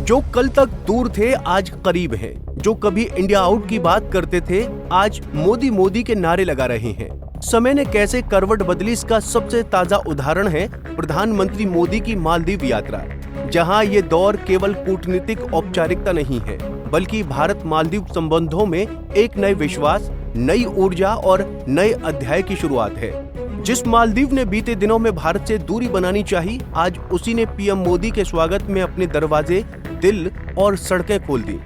जो कल तक दूर थे आज करीब हैं। जो कभी इंडिया आउट की बात करते थे आज मोदी मोदी के नारे लगा रहे हैं। समय ने कैसे करवट बदली, इसका सबसे ताजा उदाहरण है प्रधानमंत्री मोदी की मालदीव यात्रा, जहां ये दौर केवल कूटनीतिक औपचारिकता नहीं है बल्कि भारत मालदीव संबंधों में एक नए विश्वास, नई ऊर्जा और नए अध्याय की शुरुआत है। जिस मालदीव ने बीते दिनों में भारत से दूरी बनानी चाही, आज उसी ने पीएम मोदी के स्वागत में अपने दरवाजे, दिल और सड़कें खोल दी।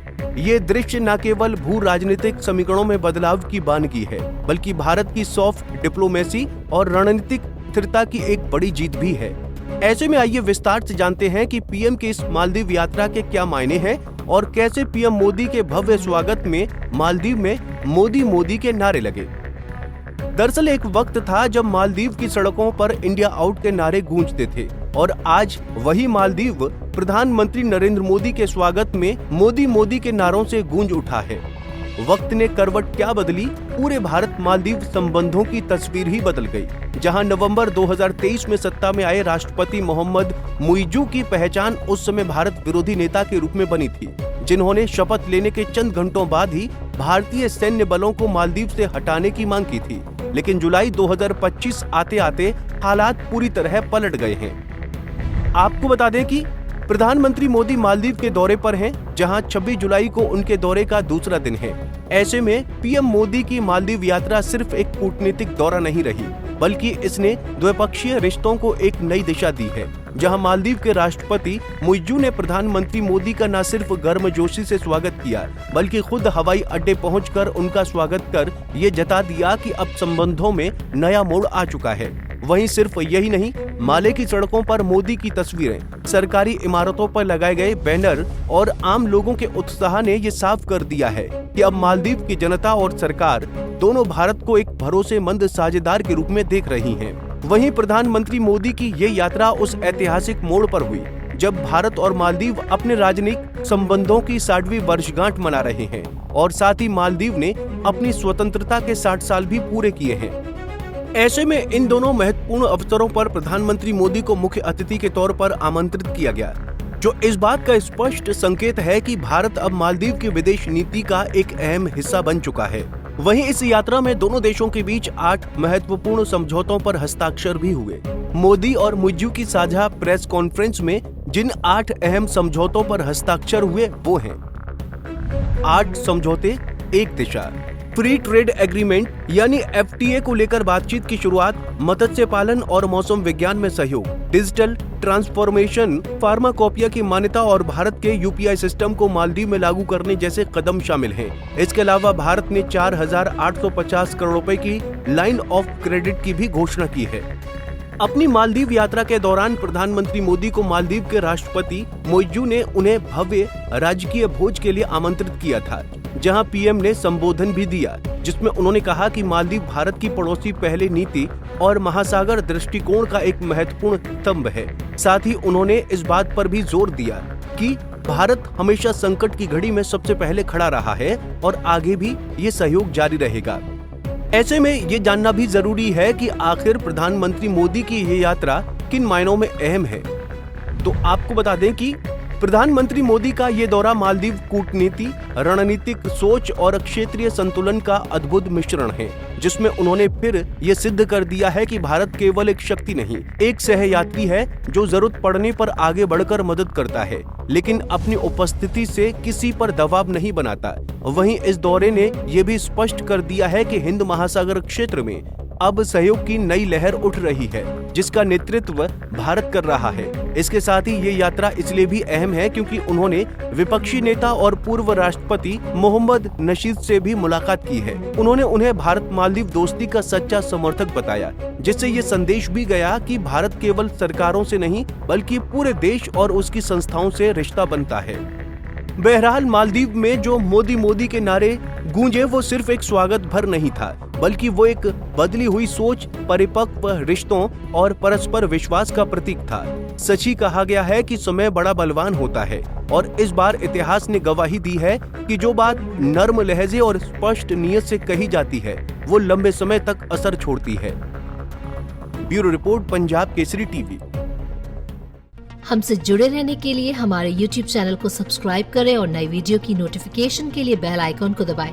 ये दृश्य न केवल भू राजनीतिक समीकरणों में बदलाव की बानगी है बल्कि भारत की सॉफ्ट डिप्लोमेसी और रणनीतिक स्थिरता की एक बड़ी जीत भी है। ऐसे में आइए विस्तार से जानते हैं कि पीएम की इस मालदीव यात्रा के क्या मायने हैं और कैसे पीएम मोदी के भव्य स्वागत में मालदीव में मोदी मोदी के नारे लगे। दरअसल एक वक्त था जब मालदीव की सड़कों पर इंडिया आउट के नारे गूंजते थे और आज वही मालदीव प्रधानमंत्री नरेंद्र मोदी के स्वागत में मोदी मोदी के नारों से गूंज उठा है। वक्त ने करवट क्या बदली, पूरे भारत मालदीव संबंधों की तस्वीर ही बदल गई। जहां नवंबर 2023 में सत्ता में आए राष्ट्रपति मोहम्मद मुइज्जू की पहचान उस समय भारत विरोधी नेता के रूप में बनी थी, जिन्होंने शपथ लेने के चंद घंटों बाद ही भारतीय सैन्य बलों को मालदीव से हटाने की मांग की थी। लेकिन जुलाई 2025 आते आते हालात पूरी तरह पलट गए हैं। आपको बता दें कि प्रधानमंत्री मोदी मालदीव के दौरे पर हैं, जहां 26 जुलाई को उनके दौरे का दूसरा दिन है। ऐसे में पीएम मोदी की मालदीव यात्रा सिर्फ एक कूटनीतिक दौरा नहीं रही बल्कि इसने द्विपक्षीय रिश्तों को एक नई दिशा दी है। जहां मालदीव के राष्ट्रपति मुइज्जू ने प्रधानमंत्री मोदी का न सिर्फ गर्मजोशी से स्वागत किया बल्कि खुद हवाई अड्डे पहुंचकर उनका स्वागत कर ये जता दिया कि अब संबंधों में नया मोड़ आ चुका है। वहीं सिर्फ यही नहीं, माले की सड़कों पर मोदी की तस्वीरें, सरकारी इमारतों पर लगाए गए बैनर और आम लोगों के उत्साह ने ये साफ कर दिया है कि अब मालदीव की जनता और सरकार दोनों भारत को एक भरोसेमंद साझेदार के रूप में देख रही हैं। वहीं प्रधानमंत्री मोदी की ये यात्रा उस ऐतिहासिक मोड़ पर हुई जब भारत और मालदीव अपने राजनीतिक संबंधों की 60वीं वर्षगांठ मना रहे हैं और साथ ही मालदीव ने अपनी स्वतंत्रता के 60 साल भी पूरे किए हैं। ऐसे में इन दोनों महत्वपूर्ण अवसरों पर प्रधानमंत्री मोदी को मुख्य अतिथि के तौर पर आमंत्रित किया गया, जो इस बात का स्पष्ट संकेत है कि भारत अब मालदीव की विदेश नीति का एक अहम हिस्सा बन चुका है। वहीं इस यात्रा में दोनों देशों के बीच 8 महत्वपूर्ण समझौतों पर हस्ताक्षर भी हुए। मोदी और मुइज्जू की साझा प्रेस कॉन्फ्रेंस में जिन 8 अहम समझौतों पर हस्ताक्षर हुए वो हैं 8 समझौते, एक दिशा, फ्री ट्रेड एग्रीमेंट यानी FTA को लेकर बातचीत की शुरुआत, मत्स्य पालन और मौसम विज्ञान में सहयोग, डिजिटल ट्रांसफॉर्मेशन, फार्माकोपिया की मान्यता और भारत के UPI सिस्टम को मालदीव में लागू करने जैसे कदम शामिल हैं। इसके अलावा भारत ने 4,850 करोड़ रुपए की लाइन ऑफ क्रेडिट की भी घोषणा की है। अपनी मालदीव यात्रा के दौरान प्रधानमंत्री मोदी को मालदीव के राष्ट्रपति मुइज्जू ने उन्हें भव्य राजकीय भोज के लिए आमंत्रित किया था, जहां पीएम ने संबोधन भी दिया, जिसमें उन्होंने कहा कि मालदीव भारत की पड़ोसी पहले नीति और महासागर दृष्टिकोण का एक महत्वपूर्ण स्तंभ है। साथ ही उन्होंने इस बात पर भी जोर दिया कि भारत हमेशा संकट की घड़ी में सबसे पहले खड़ा रहा है और आगे भी ये सहयोग जारी रहेगा। ऐसे में ये जानना भी जरूरी है कि आखिर प्रधानमंत्री मोदी की ये यात्रा किन मायनों में अहम है। तो आपको बता दें कि प्रधानमंत्री मोदी का ये दौरा मालदीव कूटनीति, रणनीतिक सोच और क्षेत्रीय संतुलन का अद्भुत मिश्रण है, जिसमें उन्होंने फिर ये सिद्ध कर दिया है कि भारत केवल एक शक्ति नहीं, एक सहयात्री है जो जरूरत पड़ने पर आगे बढ़कर मदद करता है, लेकिन अपनी उपस्थिति से किसी पर दबाव नहीं बनाता। वहीं इस दौरे ने यह भी स्पष्ट कर दिया है कि हिंद महासागर क्षेत्र में अब सहयोग की नई लहर उठ रही है, जिसका नेतृत्व भारत कर रहा है। इसके साथ ही ये यात्रा इसलिए भी अहम है क्योंकि उन्होंने विपक्षी नेता और पूर्व राष्ट्रपति मोहम्मद नशीद से भी मुलाकात की है। उन्होंने उन्हें भारत मालदीव दोस्ती का सच्चा समर्थक बताया, जिससे ये संदेश भी गया कि भारत केवल सरकारों से नहीं बल्कि पूरे देश और उसकी संस्थाओं से रिश्ता बनता है। बहरहाल मालदीव में जो मोदी मोदी के नारे गूंजे वो सिर्फ एक स्वागत भर नहीं था, बल्कि वो एक बदली हुई सोच, परिपक्व रिश्तों और परस्पर विश्वास का प्रतीक था। सच ही कहा गया है कि समय बड़ा बलवान होता है और इस बार इतिहास ने गवाही दी है कि जो बात नर्म लहजे और स्पष्ट नीयत से कही जाती है वो लंबे समय तक असर छोड़ती है। Bureau report, Punjab Kesari TV. हमसे जुड़े रहने के लिए हमारे YouTube चैनल को सब्सक्राइब करें और नई वीडियो की नोटिफिकेशन के लिए बेल आइकॉन को दबाएं।